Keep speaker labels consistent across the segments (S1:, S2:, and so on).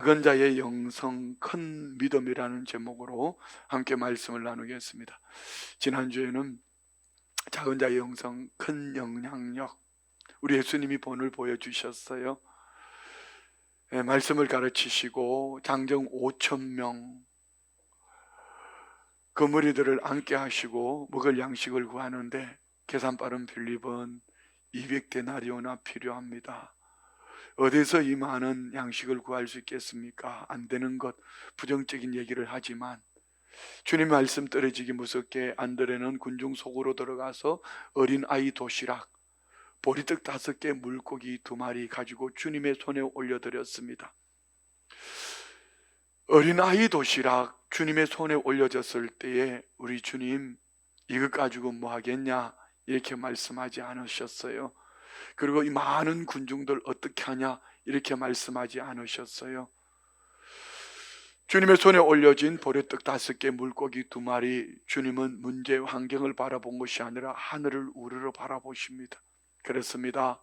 S1: 작은 자의 영성 큰 믿음이라는 제목으로 함께 말씀을 나누겠습니다. 지난주에는 작은 자의 영성 큰 영향력, 우리 예수님이 본을 보여주셨어요. 말씀을 가르치시고 장정 5,000명 그 무리들을 앉게 하시고 먹을 양식을 구하는데 계산 빠른 빌립은 200데나리오나 필요합니다. 어디서 이 많은 양식을 구할 수 있겠습니까? 안 되는 것, 부정적인 얘기를 하지만 주님 말씀 떨어지기 무섭게 안드레는 군중 속으로 들어가서 어린 아이 도시락, 보리떡 5개, 물고기 2마리 가지고 주님의 손에 올려드렸습니다. 어린 아이 도시락 주님의 손에 올려졌을 때에 우리 주님 이것 가지고 뭐 하겠냐 이렇게 말씀하지 않으셨어요. 그리고 이 많은 군중들 어떻게 하냐 이렇게 말씀하지 않으셨어요. 주님의 손에 올려진 보리떡 5개, 물고기 2마리, 주님은 문제 환경을 바라본 것이 아니라 하늘을 우러러 바라보십니다. 그렇습니다.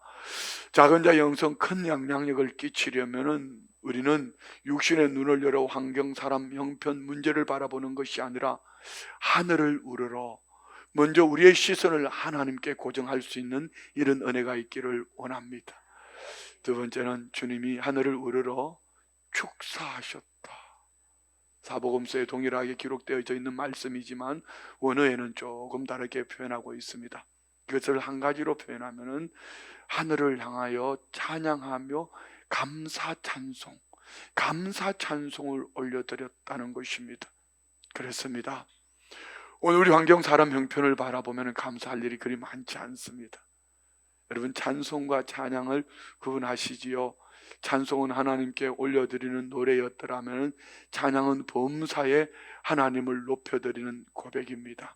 S1: 작은 자 영성 큰 영향력을 끼치려면은 우리는 육신의 눈을 열어 환경, 사람, 형편, 문제를 바라보는 것이 아니라 하늘을 우러러 먼저 우리의 시선을 하나님께 고정할 수 있는 이런 은혜가 있기를 원합니다. 두 번째는 주님이 하늘을 우러러 축사하셨다. 사복음서에 동일하게 기록되어져 있는 말씀이지만 원어에는 조금 다르게 표현하고 있습니다. 이것을 한 가지로 표현하면 하늘을 향하여 찬양하며 감사 찬송을 올려드렸다는 것입니다. 그렇습니다. 오늘 우리 환경, 사람, 형편을 바라보면 감사할 일이 그리 많지 않습니다. 여러분, 찬송과 찬양을 구분하시지요. 찬송은 하나님께 올려드리는 노래였더라면 찬양은 범사에 하나님을 높여드리는 고백입니다.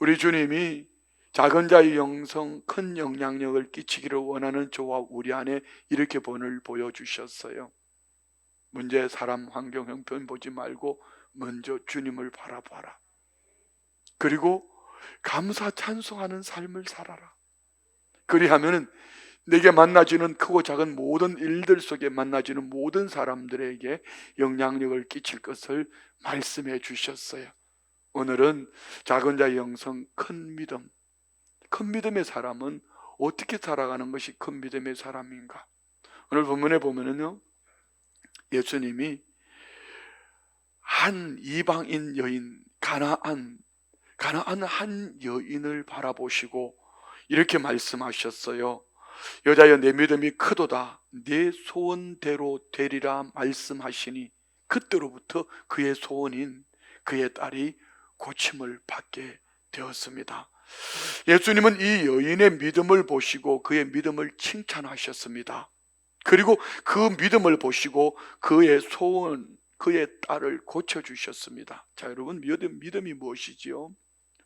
S1: 우리 주님이 작은 자의 영성 큰 영향력을 끼치기를 원하는 저와 우리 안에 이렇게 본을 보여주셨어요. 문제, 사람, 환경, 형편 보지 말고 먼저 주님을 바라봐라. 그리고 감사 찬송하는 삶을 살아라. 그리하면은 내게 만나지는 크고 작은 모든 일들 속에 만나지는 모든 사람들에게 영향력을 끼칠 것을 말씀해 주셨어요. 오늘은 작은 자의 영성 큰 믿음, 큰 믿음의 사람은 어떻게 살아가는 것이 큰 믿음의 사람인가? 오늘 본문에 보면은요, 예수님이 한 이방인 여인, 가나안 한 여인을 바라보시고 이렇게 말씀하셨어요. 여자여, 내 믿음이 크도다. 내 소원대로 되리라 말씀하시니 그때로부터 그의 소원인 그의 딸이 고침을 받게 되었습니다. 예수님은 이 여인의 믿음을 보시고 그의 믿음을 칭찬하셨습니다. 그리고 그 믿음을 보시고 그의 소원, 그의 딸을 고쳐주셨습니다. 자, 여러분, 믿음이 무엇이지요?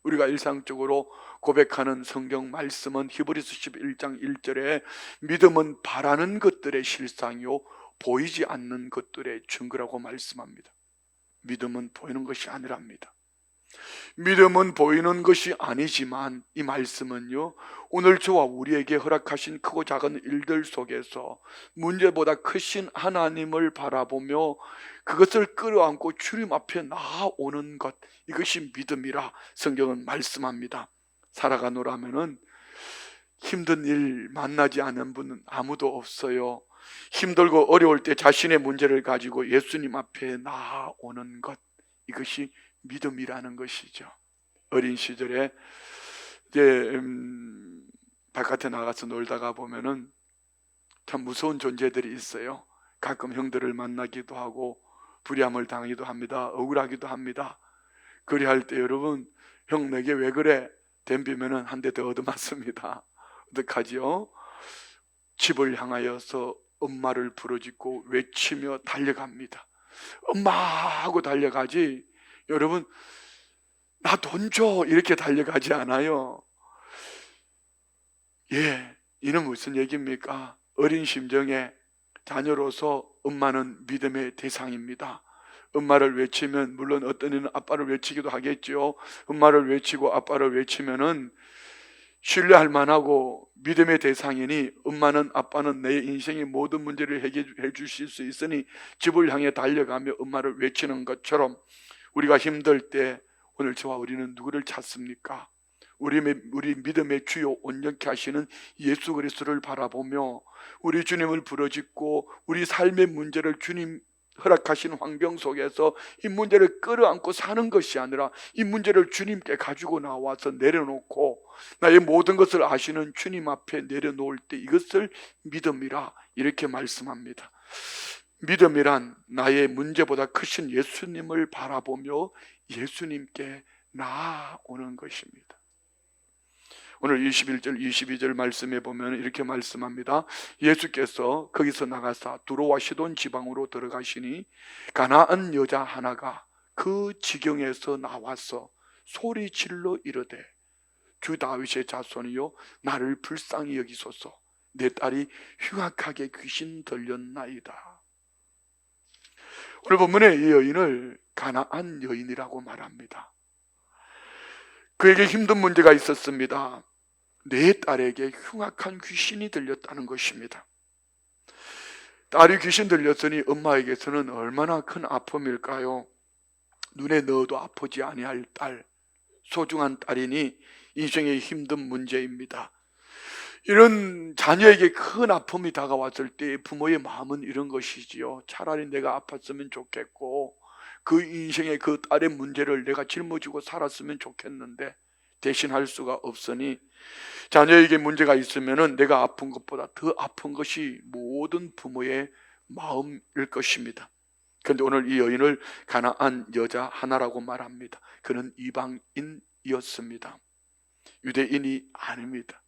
S1: 우리가 일상적으로 고백하는 성경 말씀은 히브리서 11장 1절에 믿음은 바라는 것들의 실상이요 보이지 않는 것들의 증거라고 말씀합니다. 믿음은 보이는 것이 아니랍니다. 믿음은 보이는 것이 아니지만 이 말씀은요, 오늘 저와 우리에게 허락하신 크고 작은 일들 속에서 문제보다 크신 하나님을 바라보며 그것을 끌어안고 주님 앞에 나아오는 것, 이것이 믿음이라 성경은 말씀합니다. 살아가노라면은 힘든 일 만나지 않은 분은 아무도 없어요. 힘들고 어려울 때 자신의 문제를 가지고 예수님 앞에 나아오는 것, 이것이 믿음이라는 것이죠. 어린 시절에 이제 바깥에 나가서 놀다가 보면은 참 무서운 존재들이 있어요. 가끔 형들을 만나기도 하고 불의함을 당하기도 합니다. 억울하기도 합니다. 그리할 때 여러분, 형 내게 왜 그래? 덤비면은 한 대 더 얻어맞습니다. 어떡하지요? 집을 향하여서 엄마를 부르짖고 외치며 달려갑니다. 엄마 하고 달려가지, 여러분, 나 돈 줘 이렇게 달려가지 않아요. 이는 무슨 얘기입니까? 어린 심정에 자녀로서 엄마는 믿음의 대상입니다. 엄마를 외치면, 물론 어떤 이는 아빠를 외치기도 하겠죠. 엄마를 외치고 아빠를 외치면은 신뢰할 만하고 믿음의 대상이니 엄마는 아빠는 내 인생의 모든 문제를 해결해 주실 수 있으니 집을 향해 달려가며 엄마를 외치는 것처럼 우리가 힘들 때 오늘 저와 우리는 누구를 찾습니까? 우리 믿음의 주요 온전케 하시는 예수 그리스도를 바라보며 우리 주님을 부르짖고 우리 삶의 문제를 주님 허락하신 환경 속에서 이 문제를 끌어안고 사는 것이 아니라 이 문제를 주님께 가지고 나와서 내려놓고 나의 모든 것을 아시는 주님 앞에 내려놓을 때 이것을 믿음이라 이렇게 말씀합니다. 믿음이란 나의 문제보다 크신 예수님을 바라보며 예수님께 나아오는 것입니다. 오늘 21절 22절 말씀에 보면 이렇게 말씀합니다. 예수께서 거기서 나가사 두로와 시돈 지방으로 들어가시니 가나안 여자 하나가 그 지경에서 나와서 소리질러 이르되 주 다윗의 자손이요 나를 불쌍히 여기소서 내 딸이 흉악하게 귀신 들렸나이다. 오늘 본문에 이 여인을 가나안 여인이라고 말합니다. 그에게 힘든 문제가 있었습니다. 내 딸에게 흉악한 귀신이 들렸다는 것입니다. 딸이 귀신 들렸으니 엄마에게서는 얼마나 큰 아픔일까요? 눈에 넣어도 아프지 아니할 딸, 소중한 딸이니 인생의 힘든 문제입니다. 이런 자녀에게 큰 아픔이 다가왔을 때 부모의 마음은 이런 것이지요. 차라리 내가 아팠으면 좋겠고 그 인생의 그 딸의 문제를 내가 짊어지고 살았으면 좋겠는데 대신할 수가 없으니 자녀에게 문제가 있으면 내가 아픈 것보다 더 아픈 것이 모든 부모의 마음일 것입니다. 그런데 오늘 이 여인을 가나안 여자 하나라고 말합니다. 그는 이방인이었습니다. 유대인이 아닙니다.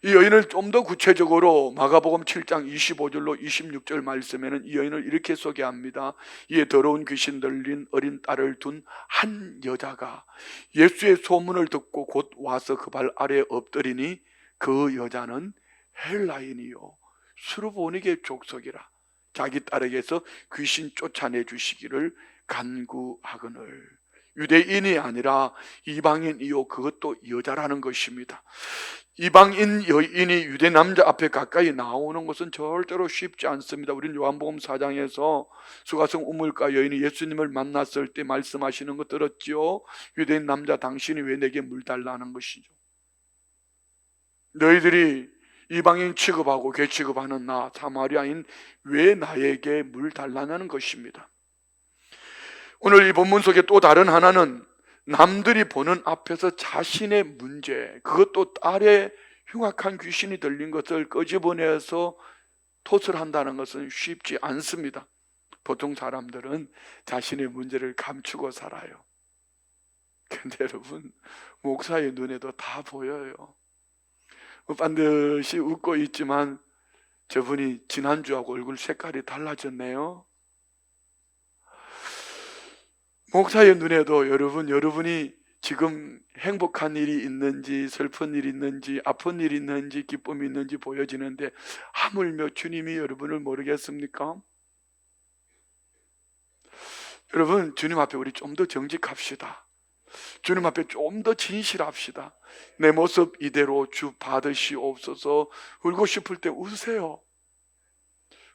S1: 이 여인을 좀 더 구체적으로 마가복음 7장 25절로 26절 말씀에는 이 여인을 이렇게 소개합니다. 이에 더러운 귀신 들린 어린 딸을 둔 한 여자가 예수의 소문을 듣고 곧 와서 그 발 아래에 엎드리니 그 여자는 헬라인이요 수르보니게 족속이라 자기 딸에게서 귀신 쫓아내 주시기를 간구하거늘. 유대인이 아니라 이방인이요 그것도 여자라는 것입니다. 이방인 여인이 유대 남자 앞에 가까이 나오는 것은 절대로 쉽지 않습니다. 우리는 요한복음 4장에서 수가성 우물가 여인이 예수님을 만났을 때 말씀하시는 거 들었지요? 유대인 남자 당신이 왜 내게 물 달라는 것이죠. 너희들이 이방인 취급하고 개 취급하는 나 사마리아인 왜 나에게 물 달라는 것입니다. 오늘 이 본문 속에 또 다른 하나는 남들이 보는 앞에서 자신의 문제, 그것도 딸의 흉악한 귀신이 들린 것을 끄집어내서 톳을 한다는 것은 쉽지 않습니다. 보통 사람들은 자신의 문제를 감추고 살아요. 근데 여러분, 목사의 눈에도 다 보여요. 반드시 웃고 있지만 저분이 지난주하고 얼굴 색깔이 달라졌네요. 목사의 눈에도 여러분이 지금 행복한 일이 있는지 슬픈 일이 있는지 아픈 일이 있는지 기쁨이 있는지 보여지는데 하물며 주님이 여러분을 모르겠습니까? 여러분, 주님 앞에 우리 좀 더 정직합시다. 주님 앞에 좀 더 진실합시다. 내 모습 이대로 주 받으시옵소서. 울고 싶을 때 우세요.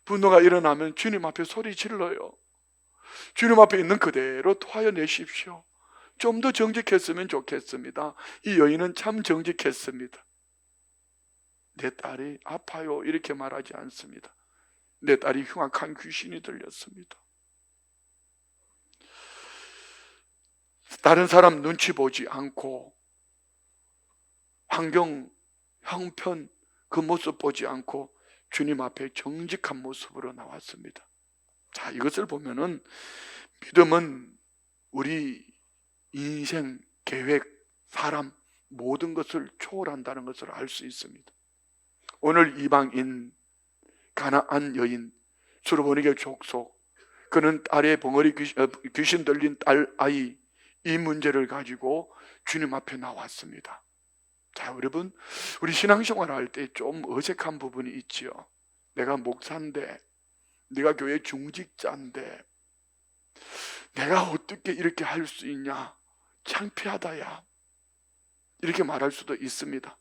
S1: 분노가 일어나면 주님 앞에 소리 질러요. 주님 앞에 있는 그대로 토하여내십시오. 좀 더 정직했으면 좋겠습니다. 이 여인은 참 정직했습니다. 내 딸이 아파요 이렇게 말하지 않습니다. 내 딸이 흉악한 귀신이 들렸습니다. 다른 사람 눈치 보지 않고 환경, 형편 그 모습 보지 않고 주님 앞에 정직한 모습으로 나왔습니다. 자, 이것을 보면은 믿음은 우리 인생, 계획, 사람 모든 것을 초월한다는 것을 알 수 있습니다. 오늘 이방인 가나안 여인 수르보니게 족속, 그는 딸의 벙어리 귀신 들린 딸 아이 이 문제를 가지고 주님 앞에 나왔습니다. 자, 여러분, 우리 신앙생활 할 때 좀 어색한 부분이 있지요. 내가 목사인데, 내가 교회 중직자인데 내가 어떻게 이렇게 할 수 있냐, 창피하다야, 이렇게 말할 수도 있습니다.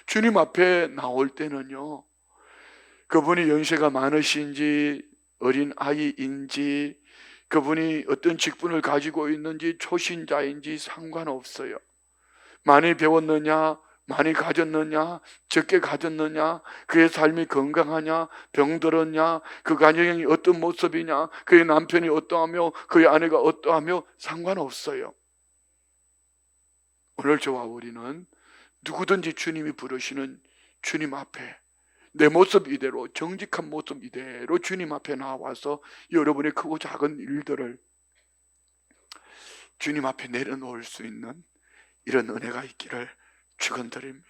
S1: 주님 앞에 나올 때는요, 그분이 연세가 많으신지 어린 아이인지 그분이 어떤 직분을 가지고 있는지 초신자인지 상관없어요. 많이 배웠느냐, 많이 가졌느냐, 적게 가졌느냐, 그의 삶이 건강하냐, 병들었냐, 그 가정이 어떤 모습이냐, 그의 남편이 어떠하며 그의 아내가 어떠하며 상관없어요. 오늘 저와 우리는 누구든지 주님이 부르시는 주님 앞에 내 모습 이대로, 정직한 모습 이대로 주님 앞에 나와서 여러분의 크고 작은 일들을 주님 앞에 내려놓을 수 있는 이런 은혜가 있기를 축원드립니다.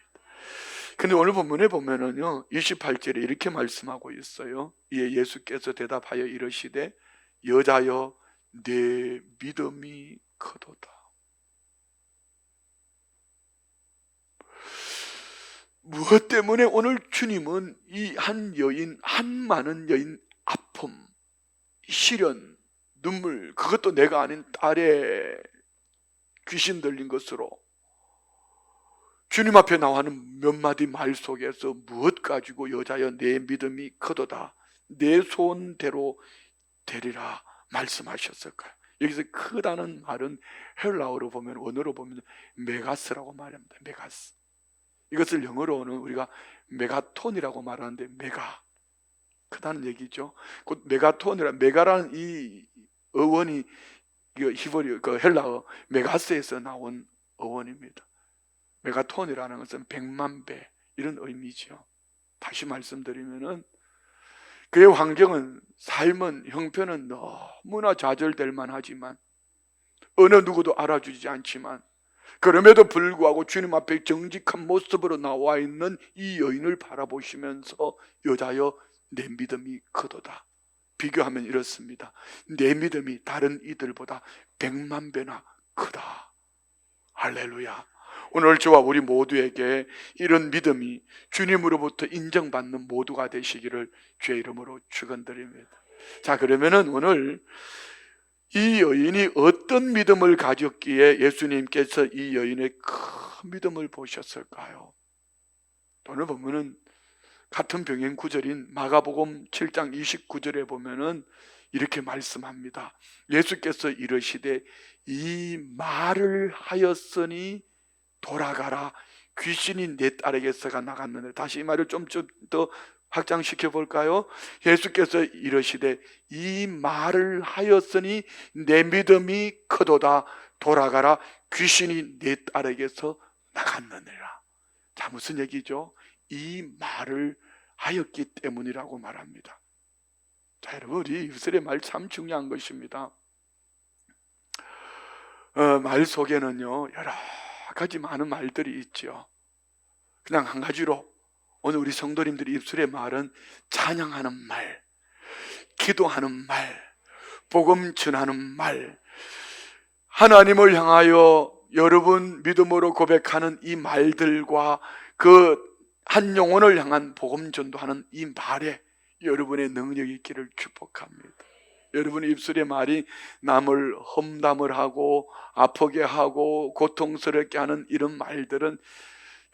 S1: 근데 오늘 본문에 보면은요, 28절에 이렇게 말씀하고 있어요. 이에 예수께서 대답하여 이르시되 여자여 내 믿음이 크도다. 무엇 때문에 오늘 주님은 이 한 여인, 한 많은 여인 아픔, 시련, 눈물, 그것도 내가 아닌 딸의 귀신 들린 것으로 주님 앞에 나와는 몇 마디 말 속에서 무엇 가지고 여자여 내 믿음이 크도다, 내 소원대로 되리라 말씀하셨을까요? 여기서 크다는 말은 헬라어로 보면, 원어로 보면 메가스라고 말합니다. 메가스. 이것을 영어로는 우리가 메가톤이라고 말하는데, 메가, 크다는 얘기죠. 곧 메가톤이라, 메가라는 이 어원이 히브리, 그 헬라어 메가스에서 나온 어원입니다. 메가톤이라는 것은 100만 배 이런 의미죠. 다시 말씀드리면은 그의 환경은, 삶은, 형편은 너무나 좌절될 만하지만, 어느 누구도 알아주지 않지만, 그럼에도 불구하고 주님 앞에 정직한 모습으로 나와 있는 이 여인을 바라보시면서 여자여 내 믿음이 크도다. 비교하면 이렇습니다. 내 믿음이 다른 이들보다 100만 배나 크다. 할렐루야. 오늘 저와 우리 모두에게 이런 믿음이 주님으로부터 인정받는 모두가 되시기를 주의 이름으로 축원드립니다. 자, 그러면은 오늘 이 여인이 어떤 믿음을 가졌기에 예수님께서 이 여인의 큰 믿음을 보셨을까요? 오늘 보면은 같은 병행 구절인 마가복음 7장 29절에 보면은 이렇게 말씀합니다. 예수께서 이르시되 이 말을 하였으니 돌아가라, 귀신이 내 딸에게서가 나갔느니라. 다시 이 말을 좀 더 확장시켜 볼까요? 예수께서 이르시되 이 말을 하였으니 내 믿음이 크도다, 돌아가라, 귀신이 내 딸에게서 나갔느니라. 자, 무슨 얘기죠? 이 말을 하였기 때문이라고 말합니다. 자, 여러분, 우리 이스라엘 말 참 중요한 것입니다. 말 속에는요 여러 가지 많은 말들이 있죠. 그냥 한 가지로 오늘 우리 성도님들이 입술의 말은 찬양하는 말, 기도하는 말, 복음 전하는 말, 하나님을 향하여 여러분 믿음으로 고백하는 이 말들과 그 한 영혼을 향한 복음 전도하는 이 말에 여러분의 능력이 있기를 축복합니다. 여러분의 입술의 말이 남을 험담을 하고 아프게 하고 고통스럽게 하는 이런 말들은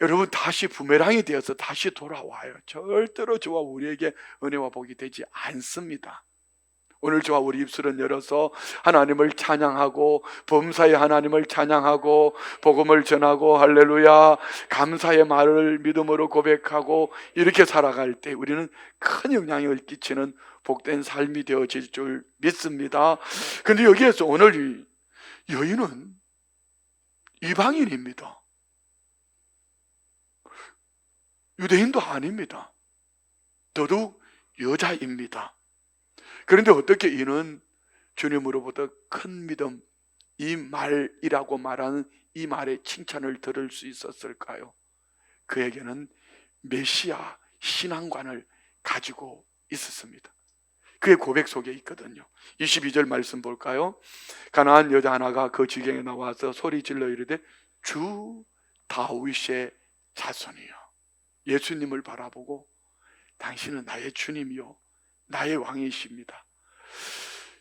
S1: 여러분 다시 부메랑이 되어서 다시 돌아와요. 절대로 저와 우리에게 은혜와 복이 되지 않습니다. 오늘 저와 우리 입술은 열어서 하나님을 찬양하고 범사의 하나님을 찬양하고 복음을 전하고 할렐루야 감사의 말을 믿음으로 고백하고 이렇게 살아갈 때 우리는 큰 영향을 끼치는 복된 삶이 되어질 줄 믿습니다. 그런데 여기에서 오늘 이 여인은 이방인입니다. 유대인도 아닙니다. 더더욱 여자입니다. 그런데 어떻게 이는 주님으로부터 큰 믿음, 이 말이라고 말하는 이 말의 칭찬을 들을 수 있었을까요? 그에게는 메시아 신앙관을 가지고 있었습니다. 그의 고백 속에 있거든요. 22절 말씀 볼까요? 가나안 여자 하나가 그 지경에 나와서 소리 질러 이르되 주 다윗의 자손이요. 예수님을 바라보고 당신은 나의 주님이요 나의 왕이십니다.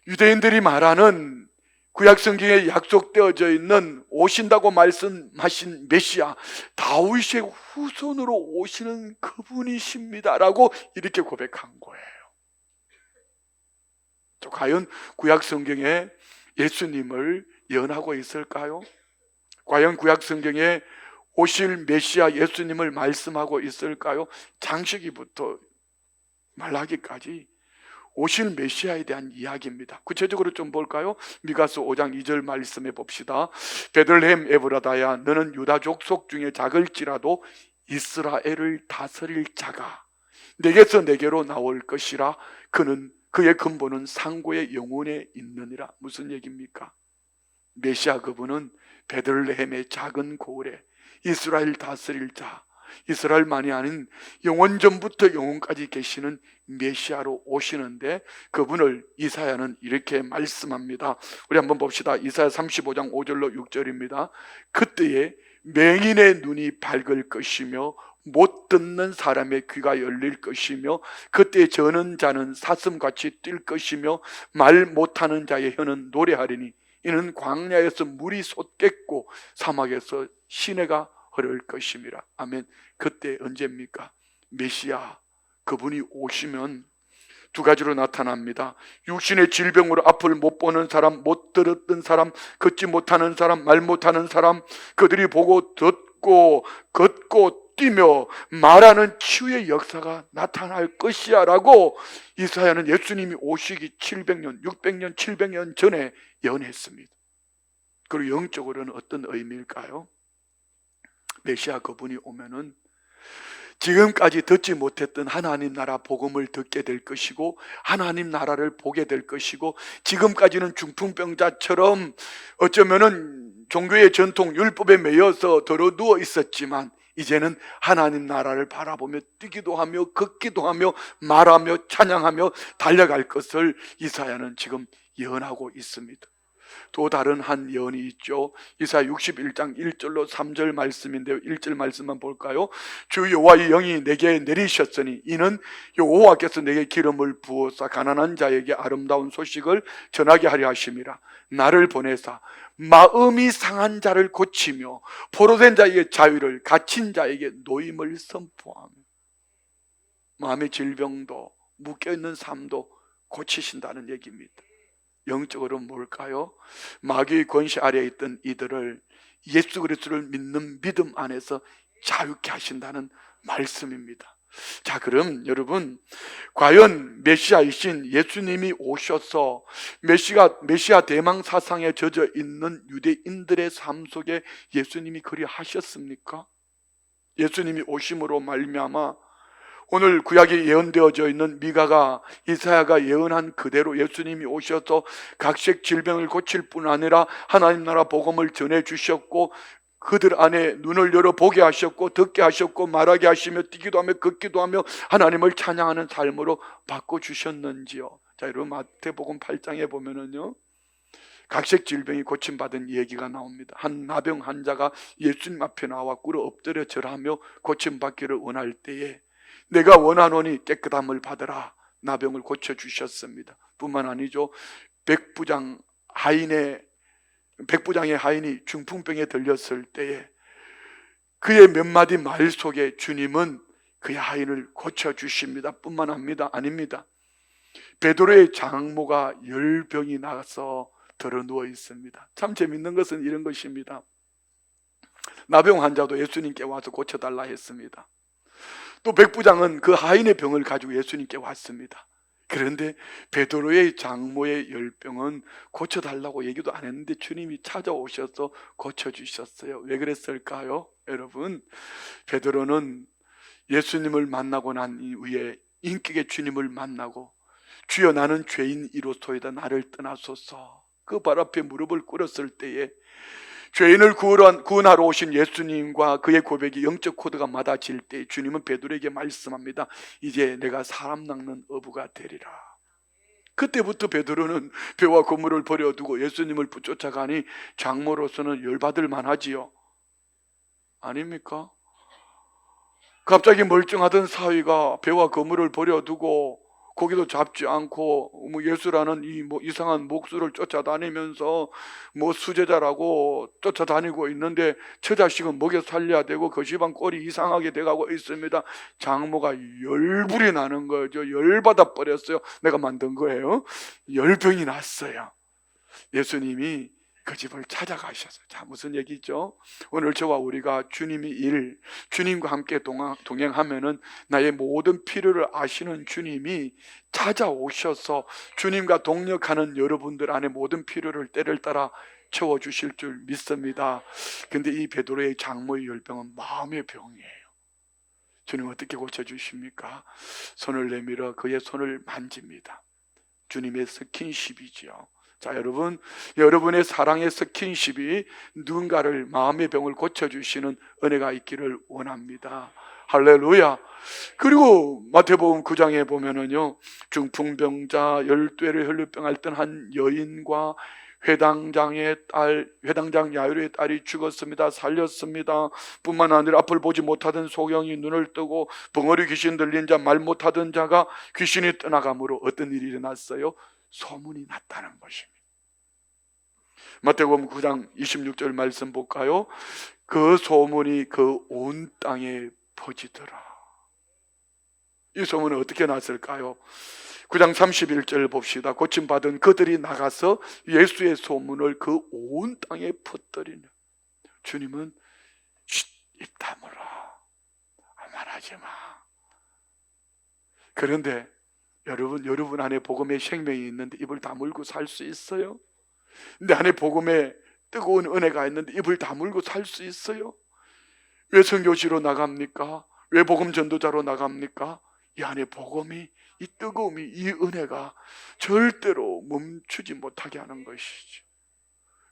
S1: 유대인들이 말하는 구약 성경에 약속되어져 있는 오신다고 말씀하신 메시아, 다윗의 후손으로 오시는 그분이십니다라고 이렇게 고백한 거예요. 과연 구약 성경에 예수님을 예언하고 있을까요? 과연 구약 성경에 오실 메시아 예수님을 말씀하고 있을까요? 창세기부터 말라기까지 오실 메시아에 대한 이야기입니다. 구체적으로 좀 볼까요? 미가서 5장 2절 말씀해 봅시다. 베들레헴 에브라다야, 너는 유다 족속 중에 작을지라도 이스라엘을 다스릴 자가 내게서 내게로 나올 것이라. 그의 근본은 상고의 영혼에 있느니라. 무슨 얘기입니까? 메시아 그분은 베들레헴의 작은 고을에 이스라엘 다스릴 자, 이스라엘만이 아닌 영원전부터 영원까지 계시는 메시아로 오시는데, 그분을 이사야는 이렇게 말씀합니다. 우리 한번 봅시다. 이사야 35장 5절로 6절입니다. 그때에 맹인의 눈이 밝을 것이며 못 듣는 사람의 귀가 열릴 것이며, 그때 저는 자는 사슴같이 뛸 것이며 말 못하는 자의 혀는 노래하리니, 이는 광야에서 물이 솟겠고 사막에서 시내가 흐를 것임이라. 아멘. 그때 언제입니까? 메시아 그분이 오시면 두 가지로 나타납니다. 육신의 질병으로 앞을 못 보는 사람, 못 들었던 사람, 걷지 못하는 사람, 말 못하는 사람, 그들이 보고 듣고 걷고 뛰며 말하는 치유의 역사가 나타날 것이야 라고 이사야는 예수님이 오시기 700년, 600년, 700년 전에 예언했습니다. 그리고 영적으로는 어떤 의미일까요? 메시아 그분이 오면은 지금까지 듣지 못했던 하나님 나라 복음을 듣게 될 것이고, 하나님 나라를 보게 될 것이고, 지금까지는 중풍병자처럼 어쩌면은 종교의 전통 율법에 매여서 더러누워 있었지만, 이제는 하나님 나라를 바라보며 뛰기도 하며 걷기도 하며 말하며 찬양하며 달려갈 것을 이사야는 지금 예언하고 있습니다. 또 다른 한 예언이 있죠. 이사야 61장 1절로 3절 말씀인데요, 1절 말씀만 볼까요? 주 여호와의 영이 내게 내리셨으니 이는 여호와께서 내게 기름을 부어서 가난한 자에게 아름다운 소식을 전하게 하려 하심이라. 나를 보내사 마음이 상한 자를 고치며 포로된 자에게 자유를, 갇힌 자에게 노임을 선포하며, 마음의 질병도 묶여있는 삶도 고치신다는 얘기입니다. 영적으로는 뭘까요? 마귀의 권세 아래에 있던 이들을 예수 그리스도를 믿는 믿음 안에서 자유케 하신다는 말씀입니다. 자, 그럼 여러분, 과연 메시아이신 예수님이 오셔서 메시아 대망 사상에 젖어 있는 유대인들의 삶 속에 예수님이 그리 하셨습니까? 예수님이 오심으로 말미암아 오늘 구약에 예언되어져 있는 미가가, 이사야가 예언한 그대로 예수님이 오셔서 각색 질병을 고칠 뿐 아니라 하나님 나라 복음을 전해주셨고, 그들 안에 눈을 열어 보게 하셨고 듣게 하셨고 말하게 하시며 뛰기도 하며 걷기도 하며 하나님을 찬양하는 삶으로 바꿔주셨는지요. 자, 여러분 마태복음 8장에 보면은요, 각색 질병이 고침받은 얘기가 나옵니다. 한 나병 환자가 예수님 앞에 나와 꿇어 엎드려 절하며 고침받기를 원할 때에 내가 원하노니 깨끗함을 받으라, 나병을 고쳐주셨습니다. 뿐만 아니죠, 백부장의 하인이 중풍병에 들렸을 때에 그의 몇 마디 말 속에 주님은 그의 하인을 고쳐주십니다. 뿐만 아닙니다. 베드로의 장모가 열병이 나서 들어누워 있습니다. 참 재밌는 것은 이런 것입니다. 나병 환자도 예수님께 와서 고쳐달라 했습니다. 또 백부장은 그 하인의 병을 가지고 예수님께 왔습니다. 그런데 베드로의 장모의 열병은 고쳐달라고 얘기도 안 했는데 주님이 찾아오셔서 고쳐주셨어요. 왜 그랬을까요? 여러분, 베드로는 예수님을 만나고 난 이후에 인격의 주님을 만나고, 주여 나는 죄인이로소이다, 나를 떠나소서, 그 발 앞에 무릎을 꿇었을 때에 죄인을 구원하러 오신 예수님과 그의 고백이 영적 코드가 맞아질 때 주님은 베드로에게 말씀합니다. 이제 내가 사람 낚는 어부가 되리라. 그때부터 베드로는 배와 그물을 버려두고 예수님을 붙쫓아가니 장모로서는 열받을 만하지요. 아닙니까? 갑자기 멀쩡하던 사위가 배와 그물을 버려두고 고기도 잡지 않고 뭐 예수라는 이 뭐 이상한 목수를 쫓아다니면서 뭐 수제자라고 쫓아다니고 있는데 저 자식은 먹여 살려야 되고 그 집안 꼴이 이상하게 돼가고 있습니다. 장모가 열불이 나는 거죠. 열받아 버렸어요. 내가 만든 거예요. 열병이 났어요. 예수님이 그 집을 찾아가셨어요. 자, 무슨 얘기죠? 오늘 저와 우리가 주님과 함께 동행하면은 나의 모든 필요를 아시는 주님이 찾아오셔서 주님과 동역하는 여러분들 안에 모든 필요를 때를 따라 채워주실 줄 믿습니다. 근데 이 베드로의 장모의 열병은 마음의 병이에요. 주님 어떻게 고쳐주십니까? 손을 내밀어 그의 손을 만집니다. 주님의 스킨십이지요. 자, 여러분의 사랑의 스킨십이 누군가를 마음의 병을 고쳐주시는 은혜가 있기를 원합니다. 할렐루야. 그리고 마태복음 9장에 보면은요, 중풍병자 12회를 혈루병 앓던 한 여인과 회당장 야이로의 딸이 죽었습니다. 살렸습니다. 뿐만 아니라 앞을 보지 못하던 소경이 눈을 뜨고 벙어리 귀신 들린 자, 말 못하던 자가 귀신이 떠나감으로 어떤 일이 일어났어요? 소문이 났다는 것입니다. 마태복음 9장 26절 말씀 볼까요? 그 소문이 그 온 땅에 퍼지더라. 이 소문은 어떻게 났을까요? 9장 31절 봅시다. 고침받은 그들이 나가서 예수의 소문을 그 온 땅에 퍼뜨리는. 주님은 입 다물어, 말하지 마. 그런데 여러분 안에 복음의 생명이 있는데 입을 다물고 살 수 있어요? 내 안에 복음의 뜨거운 은혜가 있는데 입을 다물고 살 수 있어요? 왜 선교지로 나갑니까? 왜 복음 전도자로 나갑니까? 이 안에 복음이, 이 뜨거움이, 이 은혜가 절대로 멈추지 못하게 하는 것이지.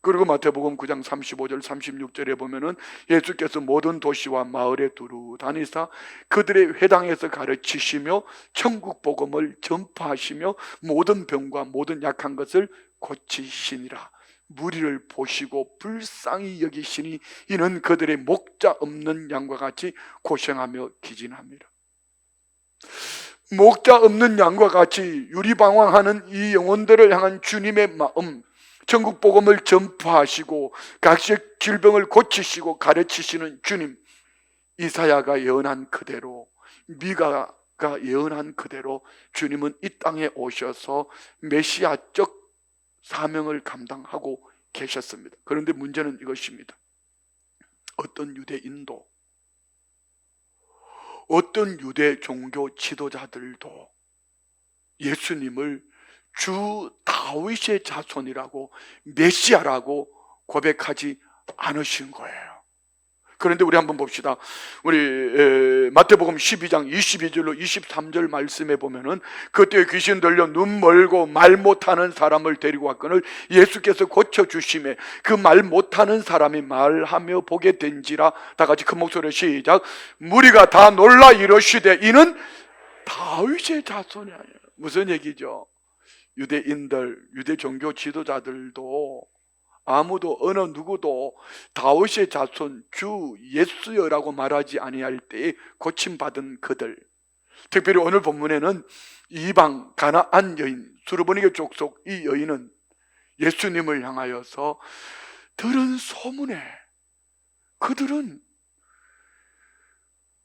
S1: 그리고 마태복음 9장 35절 36절에 보면은 예수께서 모든 도시와 마을에 두루 다니사 그들의 회당에서 가르치시며 천국 복음을 전파하시며 모든 병과 모든 약한 것을 고치시니라. 무리를 보시고 불쌍히 여기시니 이는 그들의 목자 없는 양과 같이 고생하며 기진합니다. 목자 없는 양과 같이 유리방황하는 이 영혼들을 향한 주님의 마음, 천국 복음을 전파하시고 각색 질병을 고치시고 가르치시는 주님, 이사야가 예언한 그대로, 미가가 예언한 그대로 주님은 이 땅에 오셔서 메시아적 사명을 감당하고 계셨습니다. 그런데 문제는 이것입니다. 어떤 유대인도, 어떤 유대 종교 지도자들도 예수님을 주 다윗의 자손이라고, 메시아라고 고백하지 않으신 거예요. 그런데 우리 한번 봅시다. 우리 마태복음 12장 22절로 23절 말씀에 보면은 그때 귀신 들려 눈 멀고 말 못하는 사람을 데리고 왔거늘 예수께서 고쳐주심에 그 말 못하는 사람이 말하며 보게 된지라. 다 같이 큰 목소리로 시작. 무리가 다 놀라 이르시되 이는 다윗의 자손이 아니에요. 무슨 얘기죠? 유대인들, 유대 종교 지도자들도 아무도 어느 누구도 다윗의 자손 주 예수여라고 말하지 아니할 때에 고침받은 그들, 특별히 오늘 본문에는 이방 가나안 여인 수르보니게 족속 이 여인은 예수님을 향하여서 들은 소문에 그들은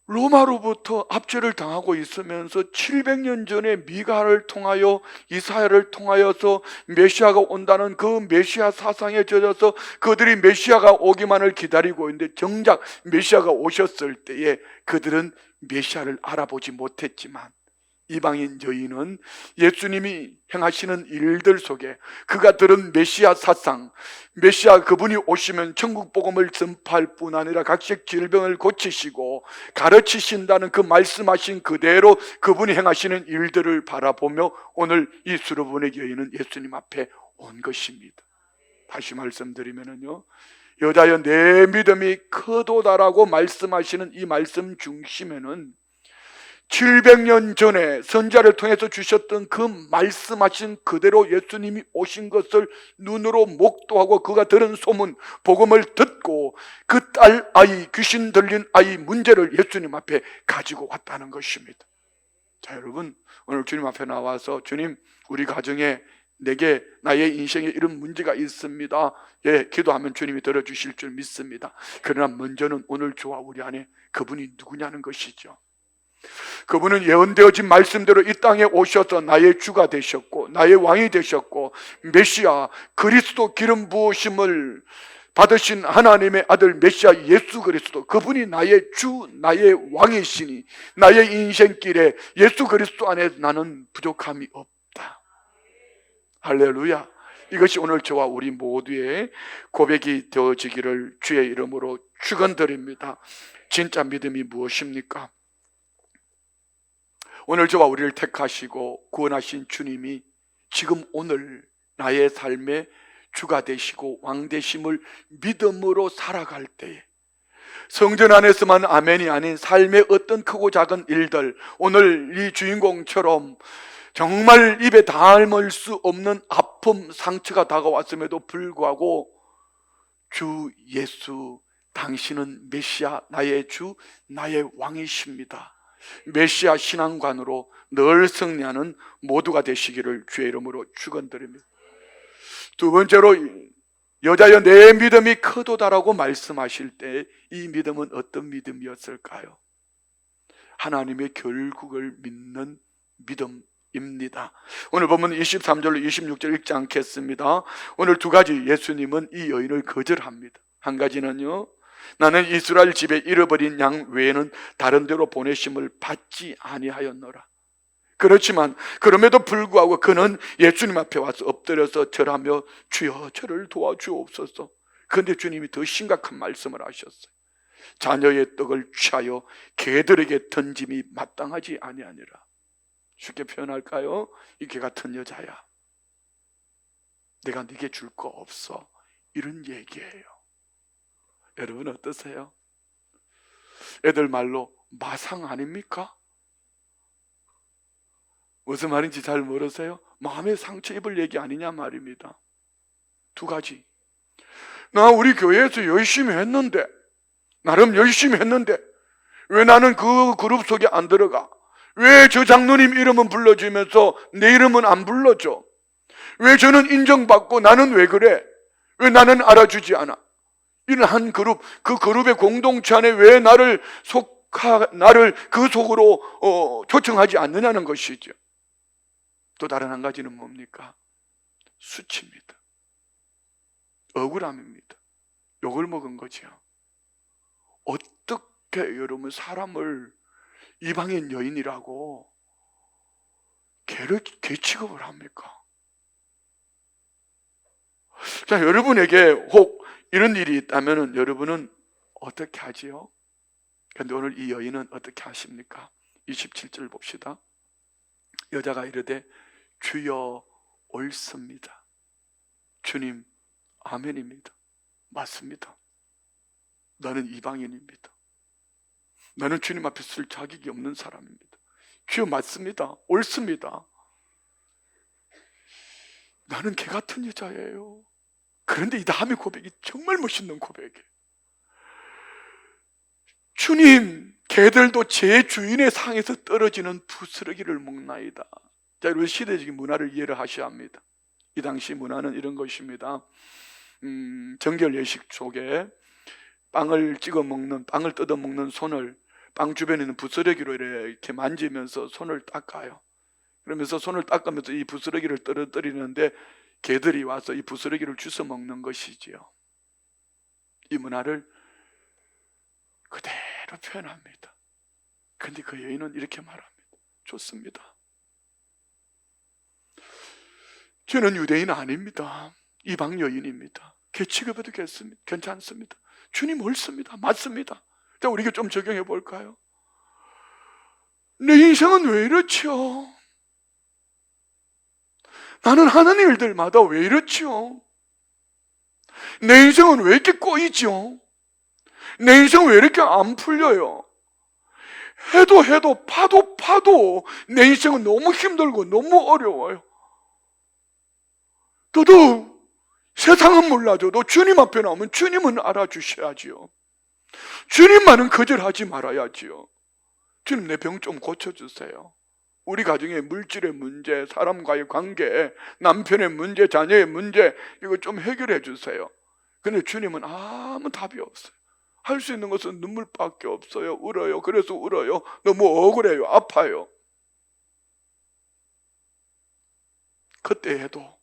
S1: 로마로부터 압제를 당하고 있으면서 700년 전에 미가를 통하여 이사야를 통하여서 메시아가 온다는 그 메시아 사상에 젖어서 그들이 메시아가 오기만을 기다리고 있는데 정작 메시아가 오셨을 때에 그들은 메시아를 알아보지 못했지만 이방인 여인은 예수님이 행하시는 일들 속에 그가 들은 메시아 사상, 메시아 그분이 오시면 천국 복음을 전파할 뿐 아니라 각색 질병을 고치시고 가르치신다는 그 말씀하신 그대로 그분이 행하시는 일들을 바라보며 오늘 이 수르보니 여인은 예수님 앞에 온 것입니다. 다시 말씀드리면요, 여자여 내 믿음이 크도다라고 말씀하시는 이 말씀 중심에는 700년 전에 선자를 통해서 주셨던 그 말씀하신 그대로 예수님이 오신 것을 눈으로 목도하고 그가 들은 소문, 복음을 듣고 그 딸 아이, 귀신 들린 아이 문제를 예수님 앞에 가지고 왔다는 것입니다. 자, 여러분, 오늘 주님 앞에 나와서 주님, 우리 가정에 내게 나의 인생에 이런 문제가 있습니다. 예, 기도하면 주님이 들어주실 줄 믿습니다. 그러나 먼저는 오늘 저와 우리 안에 그분이 누구냐는 것이죠. 그분은 예언되어진 말씀대로 이 땅에 오셔서 나의 주가 되셨고 나의 왕이 되셨고 메시아 그리스도 기름 부으심을 받으신 하나님의 아들 메시아 예수 그리스도, 그분이 나의 주, 나의 왕이시니 나의 인생길에 예수 그리스도 안에 나는 부족함이 없다. 할렐루야. 이것이 오늘 저와 우리 모두의 고백이 되어지기를 주의 이름으로 축원드립니다. 진짜 믿음이 무엇입니까? 오늘 저와 우리를 택하시고 구원하신 주님이 지금 오늘 나의 삶의 주가 되시고 왕 되심을 믿음으로 살아갈 때에 성전 안에서만 아멘이 아닌 삶의 어떤 크고 작은 일들, 오늘 이 주인공처럼 정말 입에 담을 수 없는 아픔, 상처가 다가왔음에도 불구하고 주 예수, 당신은 메시아, 나의 주, 나의 왕이십니다. 메시아 신앙관으로 늘 승리하는 모두가 되시기를 주의 이름으로 축원드립니다. 두 번째로, 여자여 내 믿음이 크도다라고 말씀하실 때 이 믿음은 어떤 믿음이었을까요? 하나님의 결국을 믿는 믿음입니다. 오늘 보면 23절로 26절 읽지 않겠습니다. 오늘 두 가지 예수님은 이 여인을 거절합니다. 한 가지는요, 나는 이스라엘 집에 잃어버린 양 외에는 다른 데로 보내심을 받지 아니하였노라. 그렇지만 그럼에도 불구하고 그는 예수님 앞에 와서 엎드려서 절하며 주여 저를 도와주옵소서. 그런데 주님이 더 심각한 말씀을 하셨어요. 자녀의 떡을 취하여 개들에게 던짐이 마땅하지 아니하니라. 쉽게 표현할까요? 이 개 같은 여자야, 내가 네게 줄 거 없어, 이런 얘기예요. 여러분 어떠세요? 애들 말로 마상 아닙니까? 무슨 말인지 잘 모르세요? 마음의 상처 입을 얘기 아니냐 말입니다. 두 가지. 나 우리 교회에서 열심히 했는데, 나름 열심히 했는데 왜 나는 그 그룹 속에 안 들어가? 왜 저 장로님 이름은 불러주면서 내 이름은 안 불러줘? 왜 저는 인정받고 나는 왜 그래? 왜 나는 알아주지 않아? 이런 한 그룹, 그 그룹의 공동체 안에 왜 나를 그 속으로 초청하지 않느냐는 것이죠. 또 다른 한 가지는 뭡니까? 수치입니다. 억울함입니다. 욕을 먹은 거죠. 어떻게 여러분 사람을 이방인 여인이라고 개 취급을 합니까? 자, 여러분에게 혹 이런 일이 있다면 여러분은 어떻게 하지요? 그런데 오늘 이 여인은 어떻게 하십니까? 27절 봅시다. 여자가 이르되 주여 옳습니다. 주님 아멘입니다. 맞습니다. 나는 이방인입니다. 나는 주님 앞에 쓸 자격이 없는 사람입니다. 주여 맞습니다. 옳습니다. 나는 개 같은 여자예요. 그런데 이 다음의 고백이 정말 멋있는 고백이에요. 주님, 개들도 제 주인의 상에서 떨어지는 부스러기를 먹나이다. 자, 여러분 시대적인 문화를 이해를 하셔야 합니다. 이 당시 문화는 이런 것입니다. 정결 예식 속에 빵을 뜯어 먹는 손을 빵 주변에 있는 부스러기로 이렇게 만지면서 손을 닦아요. 그러면서 손을 닦으면서 이 부스러기를 떨어뜨리는데 개들이 와서 이 부스러기를 주워 먹는 것이지요. 이 문화를 그대로 표현합니다. 그런데 그 여인은 이렇게 말합니다. 좋습니다. 저는 유대인 아닙니다. 이방 여인입니다. 개 취급해도 괜찮습니다. 주님 옳습니다. 맞습니다. 자, 우리가 좀 적용해 볼까요? 내 인생은 왜 이렇지요? 나는 하는 일들마다 왜 이렇지요? 내 인생은 왜 이렇게 꼬이지요? 내 인생은 왜 이렇게 안 풀려요? 해도 파도 내 인생은 너무 힘들고 너무 어려워요. 더더욱 세상은 몰라줘도 주님 앞에 나오면 주님은 알아주셔야지요. 주님만은 거절하지 말아야지요. 주님, 내 병 좀 고쳐주세요. 우리 가정의 물질의 문제, 사람과의 관계, 남편의 문제, 자녀의 문제, 이거 좀 해결해 주세요. 근데 주님은 아무 답이 없어요. 할 수 있는 것은 눈물밖에 없어요. 울어요. 그래서 울어요. 너무 억울해요. 아파요. 그때 해도,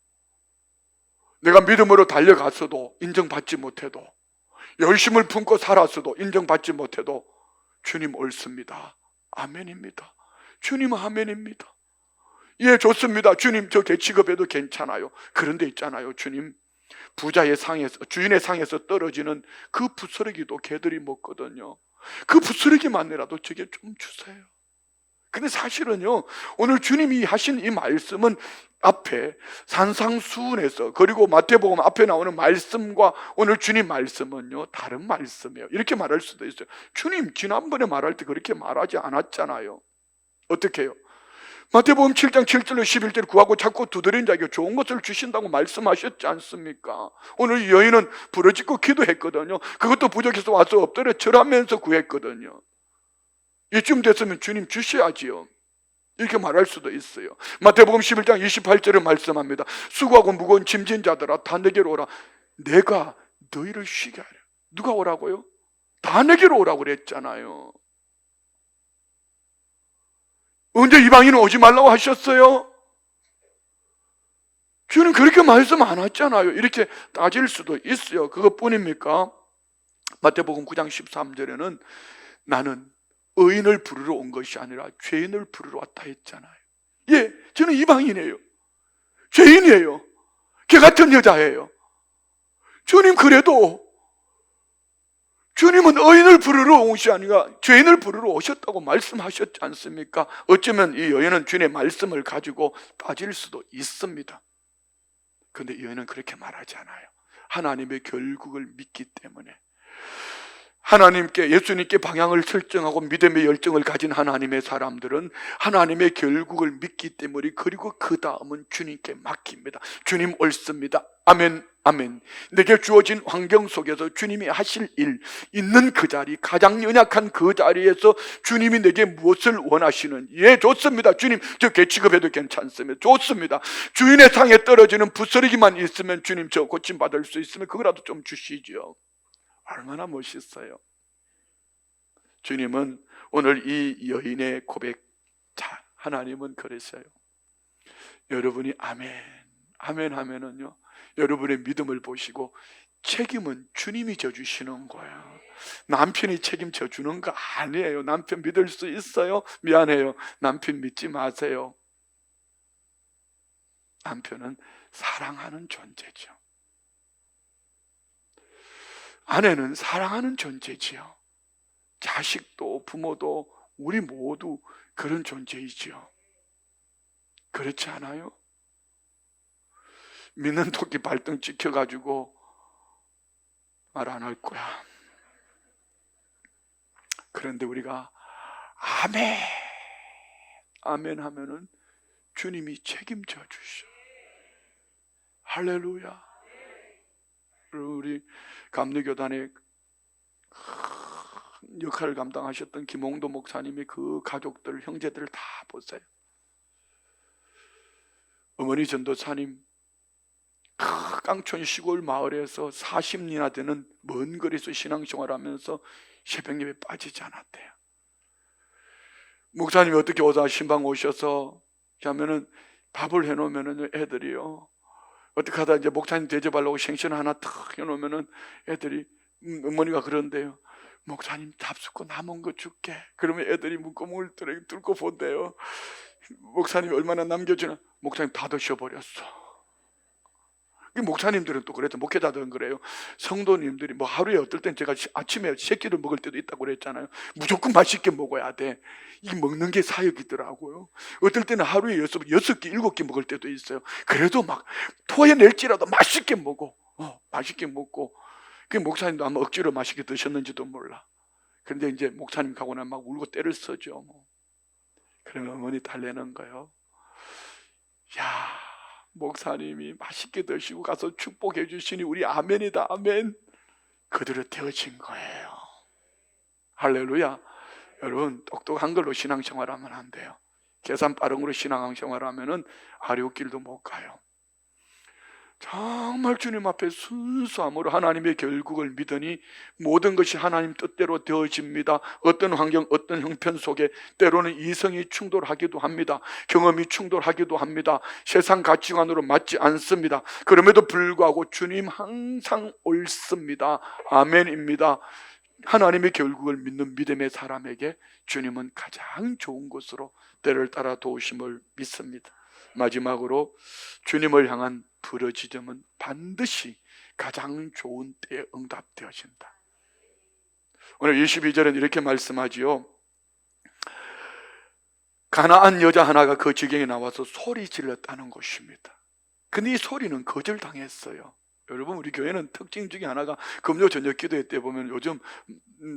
S1: 내가 믿음으로 달려갔어도 인정받지 못해도, 열심을 품고 살았어도 인정받지 못해도 주님 옳습니다. 아멘입니다. 주님 아멘입니다. 예, 좋습니다. 주님 저 개취급해도 괜찮아요. 그런데 있잖아요. 주님, 부자의 상에서, 주인의 상에서 떨어지는 그 부스러기도 개들이 먹거든요. 그 부스러기만이라도 저게 좀 주세요. 근데 사실은요, 오늘 주님이 하신 이 말씀은 앞에 산상수훈에서, 그리고 마태복음 앞에 나오는 말씀과 오늘 주님 말씀은요 다른 말씀이에요. 이렇게 말할 수도 있어요. 주님 지난번에 말할 때 그렇게 말하지 않았잖아요. 어떻게 해요? 마태복음 7장 7절로 11절 구하고 찾고 두드린 자에게 좋은 것을 주신다고 말씀하셨지 않습니까? 오늘 이 여인은 부르짖고 기도했거든요. 그것도 부족해서 와서 엎드려 절하면서 구했거든요. 이쯤 됐으면 주님 주셔야지요. 이렇게 말할 수도 있어요. 마태복음 11장 28절에 말씀합니다. 수고하고 무거운 짐진 자들아 다 내게로 오라. 내가 너희를 쉬게 하려. 누가 오라고요? 다 내게로 오라고 그랬잖아요. 언제 이방인은 오지 말라고 하셨어요? 주님 그렇게 말씀 안 하잖아요. 이렇게 따질 수도 있어요. 그것뿐입니까? 마태복음 9장 13절에는 나는 의인을 부르러 온 것이 아니라 죄인을 부르러 왔다 했잖아요. 예, 저는 이방인이에요. 죄인이에요. 개 같은 여자예요. 주님 그래도 주님은 의인을 부르러 온 것이 아니라 죄인을 부르러 오셨다고 말씀하셨지 않습니까? 어쩌면 이 여인은 주님의 말씀을 가지고 따질 수도 있습니다. 그런데 이 여인은 그렇게 말하지 않아요. 하나님의 결국을 믿기 때문에. 하나님께, 예수님께 방향을 설정하고 믿음의 열정을 가진 하나님의 사람들은 하나님의 결국을 믿기 때문에, 그리고 그 다음은 주님께 맡깁니다. 주님 옳습니다. 아멘, 아멘. 내게 주어진 환경 속에서 주님이 하실 일, 있는 그 자리, 가장 연약한 그 자리에서 주님이 내게 무엇을 원하시는지, 예, 좋습니다. 주님 저 개취급해도 괜찮습니다. 좋습니다. 주인의 상에 떨어지는 부스러기만 있으면 주님 저 고침받을 수 있으면 그거라도 좀 주시지요. 얼마나 멋있어요. 주님은 오늘 이 여인의 고백, 자, 하나님은 그랬어요. 여러분이 아멘, 아멘 하면은요, 여러분의 믿음을 보시고 책임은 주님이 져주시는 거예요. 남편이 책임져 주는 거 아니에요. 남편 믿을 수 있어요? 미안해요. 남편 믿지 마세요. 남편은 사랑하는 존재죠. 아내는 사랑하는 존재지요. 자식도 부모도 우리 모두 그런 존재이지요. 그렇지 않아요? 믿는 토끼 발등 찍혀가지고 말 안 할 거야. 그런데 우리가 아멘, 아멘 하면은 주님이 책임져 주셔. 할렐루야. 우리 감리교단의 역할을 감당하셨던 김홍도 목사님이 그 가족들, 형제들을 다 보세요. 어머니 전도사님 깡촌 시골 마을에서 40년이나 되는 먼 거리에서 신앙생활하면서 새벽 예배 빠지지 않았대요. 목사님이 어떻게 오다 신방 오셔서 하면은 밥을 해놓으면은 애들이요, 어떻게 하다 이제 목사님 대접하려고 생선 하나 탁 해놓으면은 애들이 어머니가 그런데요, 목사님 잡숫고 남은 거 줄게. 그러면 애들이 문구멍을 뚫고 본대요. 목사님이 얼마나 남겨주나. 목사님 다 드셔버렸어. 목사님들은 또 그랬죠. 목회자들은 그래요. 성도님들이 뭐 하루에 어떨 땐 제가 아침에 새끼를 먹을 때도 있다고 그랬잖아요. 무조건 맛있게 먹어야 돼. 이 먹는 게 사역이더라고요. 어떨 때는 하루에 6개, 7개 먹을 때도 있어요. 그래도 막 토해낼지라도 맛있게 먹어. 맛있게 먹고. 그 목사님도 아마 억지로 맛있게 드셨는지도 몰라. 그런데 이제 목사님 가고 나면 막 울고 때를 써죠. 그러면 어머니 달래는 거예요. 야, 목사님이 맛있게 드시고 가서 축복해 주시니 우리 아멘이다, 아멘. 그대로 되어진 거예요. 할렐루야. 여러분 똑똑한 걸로 신앙생활하면 안 돼요. 계산 빠른으로 신앙생활하면은 아래옥길도 못 가요. 정말 주님 앞에 순수함으로 하나님의 결국을 믿으니 모든 것이 하나님 뜻대로 되어집니다. 어떤 환경, 어떤 형편 속에 때로는 이성이 충돌하기도 합니다. 경험이 충돌하기도 합니다. 세상 가치관으로 맞지 않습니다. 그럼에도 불구하고 주님 항상 옳습니다. 아멘입니다. 하나님의 결국을 믿는 믿음의 사람에게 주님은 가장 좋은 것으로 때를 따라 도우심을 믿습니다. 마지막으로 주님을 향한 부르짖음은 반드시 가장 좋은 때에 응답되어진다. 오늘 22절은 이렇게 말씀하지요. 가나안 여자 하나가 그 지경에 나와서 소리 질렀다는 것입니다. 근데 이 소리는 거절당했어요. 여러분, 우리 교회는 특징 중에 하나가 금요 저녁 기도회 때 보면 요즘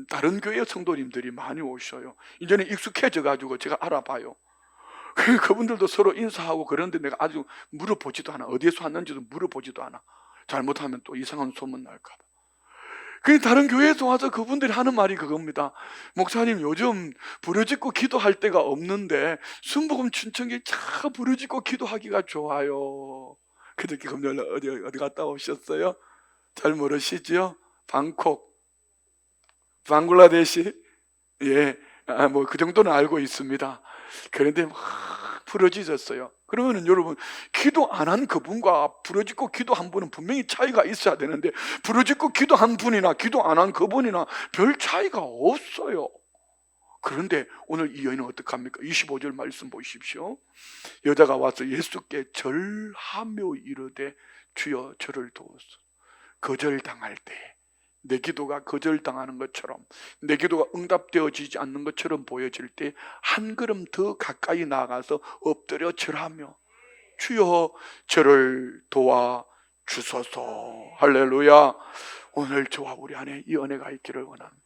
S1: 다른 교회 성도님들이 많이 오셔요. 이제는 익숙해져 가지고 제가 알아봐요. 그분들도 서로 인사하고 그런데 내가 아주 물어보지도 않아. 어디에서 왔는지도 물어보지도 않아. 잘못하면 또 이상한 소문 날까 봐. 그 다른 교회에서 와서 그분들이 하는 말이 그겁니다. 목사님, 요즘 부르짖고 기도할 때가 없는데 순복음 춘천교회 참 부르짖고 기도하기가 좋아요. 그저께 금요일 어디 갔다 오셨어요? 잘 모르시죠? 방콕, 방글라데시? 예, 뭐 그 정도는 알고 있습니다. 그런데 막 부러지셨어요. 그러면은 여러분, 기도 안 한 그분과 부러지고 기도한 분은 분명히 차이가 있어야 되는데, 부러지고 기도한 분이나 기도 안 한 그분이나 별 차이가 없어요. 그런데 오늘 이 여인은 어떡합니까? 25절 말씀 보십시오. 여자가 와서 예수께 절하며 이르되 주여 저를 도우소서. 거절당할 때, 내 기도가 거절당하는 것처럼, 내 기도가 응답되어지지 않는 것처럼 보여질 때 한 걸음 더 가까이 나아가서 엎드려 절하며 주여 저를 도와주소서. 할렐루야. 오늘 저와 우리 안에 이 은혜가 있기를 원합니다.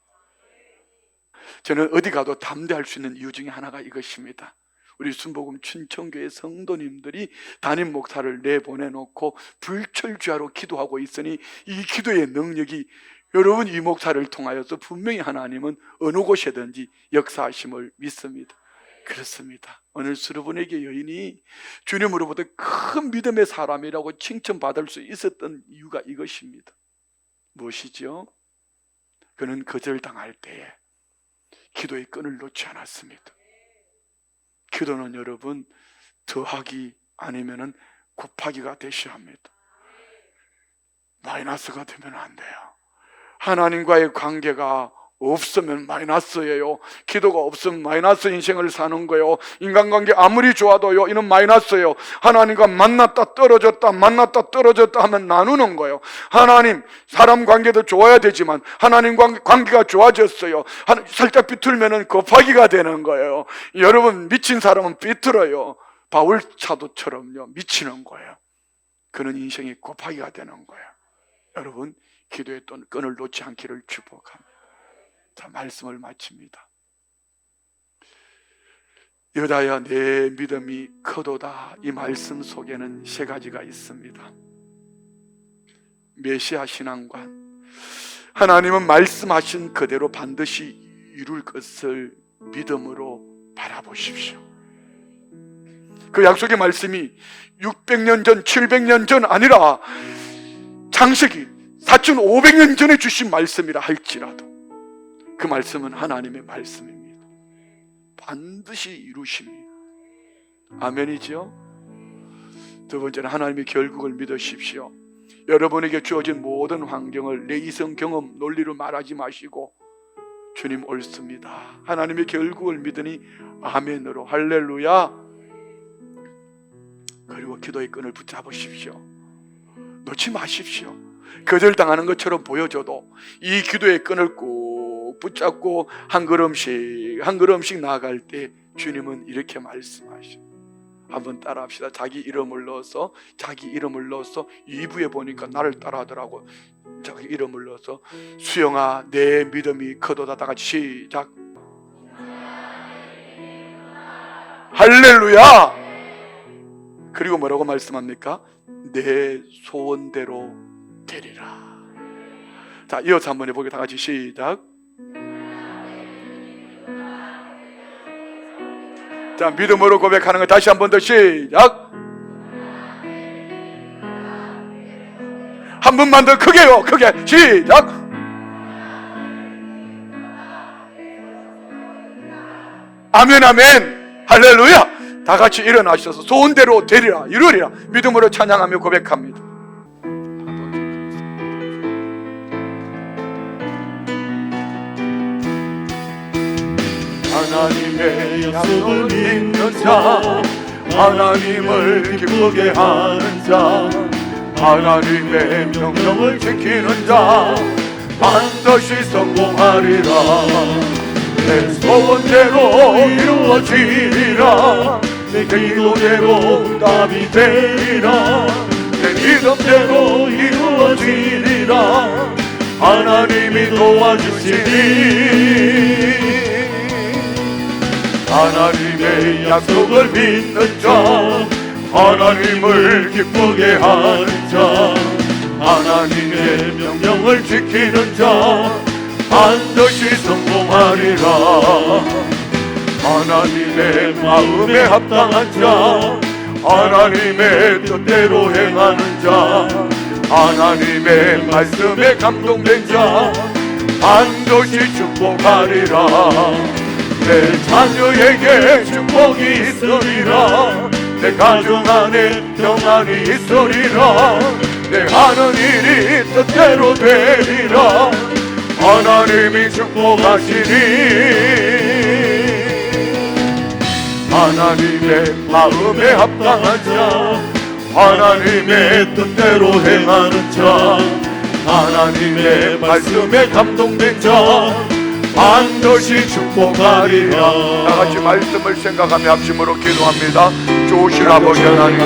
S1: 저는 어디 가도 담대할 수 있는 이유 중에 하나가 이것입니다. 우리 순복음 춘천교회 성도님들이 담임 목사를 내보내놓고 불철주야로 기도하고 있으니 이 기도의 능력이 여러분 이 목사를 통하여서 분명히 하나님은 어느 곳에든지 역사하심을 믿습니다. 그렇습니다. 오늘 여러분에게 여인이 주님으로부터 큰 믿음의 사람이라고 칭찬받을 수 있었던 이유가 이것입니다. 무엇이죠? 그는 거절당할 때에 기도의 끈을 놓지 않았습니다. 기도는 여러분 더하기 아니면은 곱하기가 되셔야 합니다. 마이너스가 되면 안 돼요. 하나님과의 관계가 없으면 마이너스예요. 기도가 없으면 마이너스 인생을 사는 거예요. 인간관계 아무리 좋아도요, 이는 마이너스예요. 하나님과 만났다 떨어졌다 만났다 떨어졌다 하면 나누는 거예요. 하나님, 사람 관계도 좋아야 되지만 하나님 관계가 좋아졌어요. 살짝 비틀면은 곱하기가 되는 거예요. 여러분, 미친 사람은 비틀어요. 바울 사도처럼요, 미치는 거예요. 그는 인생이 곱하기가 되는 거예요. 여러분, 기도의 끈을 놓지 않기를 축복합니다. 자, 말씀을 마칩니다. 여자야 내 믿음이 크도다. 이 말씀 속에는 세 가지가 있습니다. 메시아 신앙관, 하나님은 말씀하신 그대로 반드시 이룰 것을 믿음으로 바라보십시오. 그 약속의 말씀이 600년 전, 700년 전 아니라 창세기 4500년 전에 주신 말씀이라 할지라도 그 말씀은 하나님의 말씀입니다. 반드시 이루십니다. 아멘이죠? 두 번째는 하나님의 결국을 믿으십시오. 여러분에게 주어진 모든 환경을 내 이성 경험 논리로 말하지 마시고 주님 옳습니다, 하나님의 결국을 믿으니 아멘으로, 할렐루야. 그리고 기도의 끈을 붙잡으십시오. 놓지 마십시오. 거절당하는 것처럼 보여줘도 이 기도의 끈을 꼭 붙잡고 한 걸음씩 나아갈 때 주님은 이렇게 말씀하셔. 한번 따라합시다. 자기 이름을 넣어서 2부에 보니까 나를 따라하더라고. 자기 이름을 넣어서 수영아 내 믿음이 크도다. 다 같이 시작. 할렐루야. 그리고 뭐라고 말씀합니까? 내 소원대로 되리라. 자, 이어서 한번 해보게. 다 같이 시작. 자, 믿음으로 고백하는 거 다시 한 번 더 시작. 한 번만 더 크게요. 크게 시작. 아멘 아멘 할렐루야. 다 같이 일어나셔서 소원대로 되리라 이루리라 믿음으로 찬양하며 고백합니다. 하나님의 약속을 믿는 자, 하나님을 기쁘게 하는 자, 하나님의 명령을 지키는 자 반드시 성공하리라. 내 소원대로 이루어지리라. 내 기도대로 응답이 되리라. 내 믿음대로 이루어지리라. 하나님이 도와주시니 하나님의 약속을 믿는 자, 하나님을 기쁘게 하는 자, 하나님의 명령을 지키는 자 반드시 성공하리라. 하나님의 마음에 합당한 자, 하나님의 뜻대로 행하는 자, 하나님의 말씀에 감동된 자 반드시 축복하리라. 내 자녀에게 축복이 있으리라. 내 가정 안에 평안이 있으리라. 내 하는 일이 뜻대로 되리라. 하나님이 축복하시니 하나님의 마음에 합당한 자, 하나님의 뜻대로 행하는 자, 하나님의 말씀에 감동된 자 반드시 축복하리라. 다같이 말씀을 생각하며 합심으로 기도합니다. 좋으신 아버지 하나님,